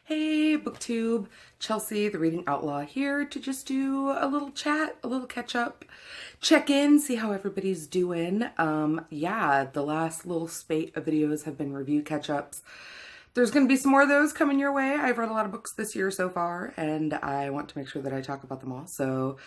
Hey, BookTube, Chelsea, the Reading Outlaw here to just do a little chat, a little catch up, check in, see how everybody's doing. The last little spate of videos have been review catch ups. There's going to be some more of those coming your way. I've read a lot of books this year so far, and I want to make sure that I talk about them all. So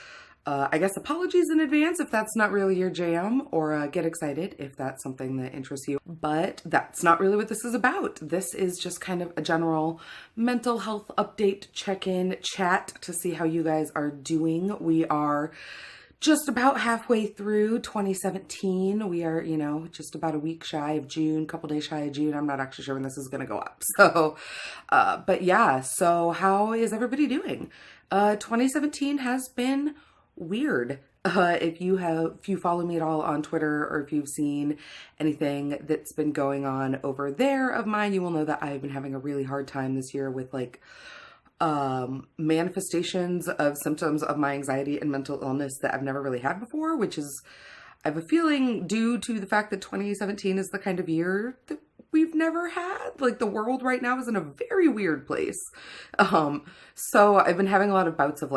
I guess apologies in advance if that's not really your jam, or get excited if that's something that interests you. But that's not really what this is about. This is just kind of a general mental health update, check-in, chat to see how you guys are doing. We are just about halfway through 2017. We are, just about a week shy of June, a couple days shy of June. I'm not actually sure when this is going to go up. So, so how is everybody doing? 2017 has been weird. If you follow me at all on Twitter, or if you've seen anything that's been going on over there of mine, you will know that I've been having a really hard time this year with manifestations of symptoms of my anxiety and mental illness that I've never really had before, which is, I have a feeling, due to the fact that 2017 is the kind of year that we've never had. Like, the world right now is in a very weird place. So I've been having a lot of bouts of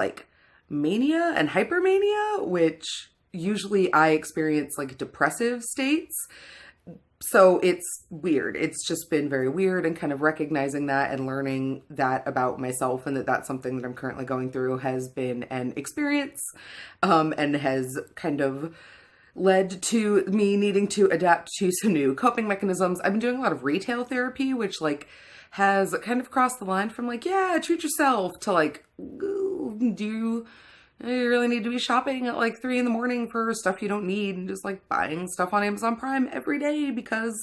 mania and hypermania, which usually I experience depressive states. So it's weird. It's just been very weird, and kind of recognizing that and learning that about myself, and that that's something that I'm currently going through, has been an experience, and has kind of led to me needing to adapt to some new coping mechanisms. I've been doing a lot of retail therapy, which has kind of crossed the line from treat yourself to do you really need to be shopping at 3 a.m. for stuff you don't need, and just buying stuff on Amazon Prime every day because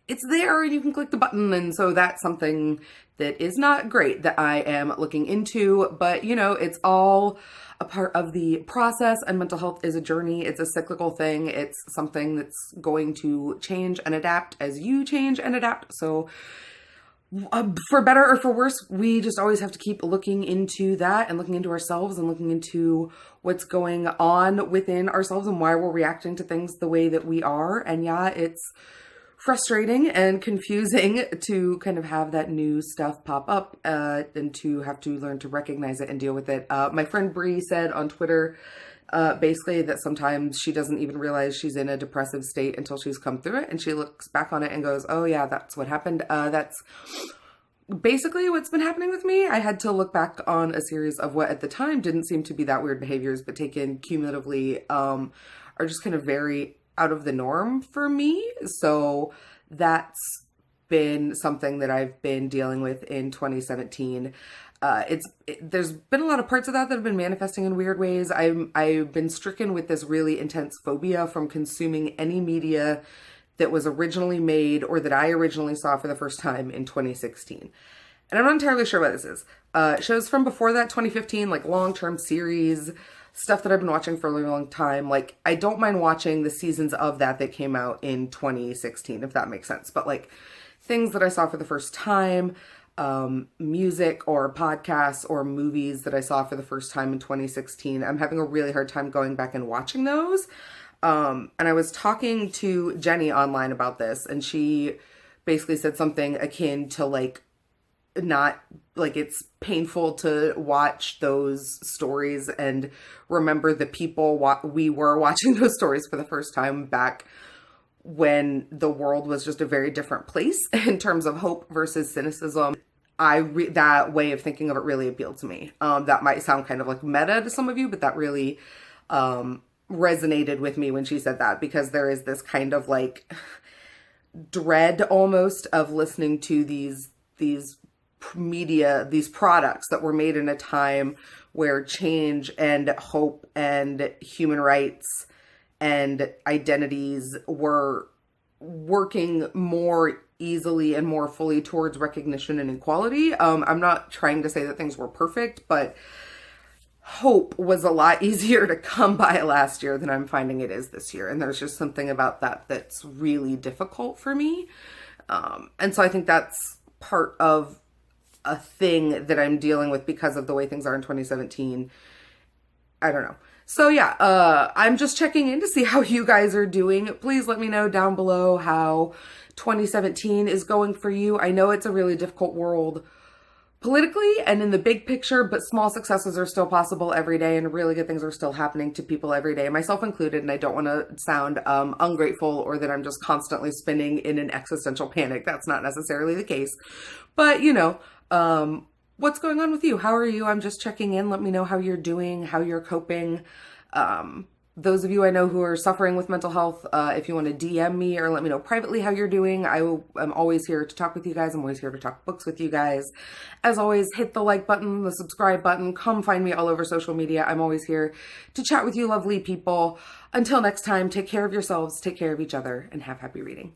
it's there and you can click the button. And so that's something that is not great that I am looking into, but it's all a part of the process, and mental health is a journey. It's a cyclical thing. It's something that's going to change and adapt as you change and adapt. So for better or for worse, we just always have to keep looking into that, and looking into ourselves, and looking into what's going on within ourselves and why we're reacting to things the way that we are. And yeah, it's frustrating and confusing to kind of have that new stuff pop up, and to have to learn to recognize it and deal with it. My friend Bree said on Twitter, basically, that sometimes she doesn't even realize she's in a depressive state until she's come through it, and she looks back on it and goes, oh yeah, that's what happened. That's basically what's been happening with me. I had to look back on a series of what at the time didn't seem to be that weird behaviors, but taken cumulatively are just kind of very out of the norm for me. So that's been something that I've been dealing with in 2017. There's been a lot of parts of that have been manifesting in weird ways. I've been stricken with this really intense phobia from consuming any media that was originally made, or that I originally saw for the first time in 2016. And I'm not entirely sure what this is. Shows from before that, 2015, long-term series, stuff that I've been watching for a really long time. I don't mind watching the seasons of that came out in 2016, if that makes sense. But things that I saw for the first time, music or podcasts or movies that I saw for the first time in 2016, I'm having a really hard time going back and watching those. And I was talking to Jenny online about this, and she basically said something akin to it's painful to watch those stories and remember the people we were watching those stories for the first time back when the world was just a very different place in terms of hope versus cynicism. That way of thinking of it really appealed to me. That might sound kind of meta to some of you, but that really resonated with me when she said that, because there is this kind of dread almost of listening to these media, these products that were made in a time where change and hope and human rights and identities were working more easily and more fully towards recognition and equality. I'm not trying to say that things were perfect, but hope was a lot easier to come by last year than I'm finding it is this year. And there's just something about that that's really difficult for me. And so I think that's part of a thing that I'm dealing with because of the way things are in 2017. I don't know. So yeah, I'm just checking in to see how you guys are doing. Please let me know down below how 2017 is going for you. I know it's a really difficult world politically and in the big picture, but small successes are still possible every day and really good things are still happening to people every day, myself included. And I don't want to sound ungrateful or that I'm just constantly spinning in an existential panic. That's not necessarily the case. But, what's going on with you? How are you? I'm just checking in. Let me know how you're doing, how you're coping. Those of you I know who are suffering with mental health, if you want to DM me or let me know privately how you're doing, I'm always here to talk with you guys. I'm always here to talk books with you guys. As always, hit the like button, the subscribe button. Come find me all over social media. I'm always here to chat with you lovely people. Until next time, take care of yourselves, take care of each other, and have happy reading.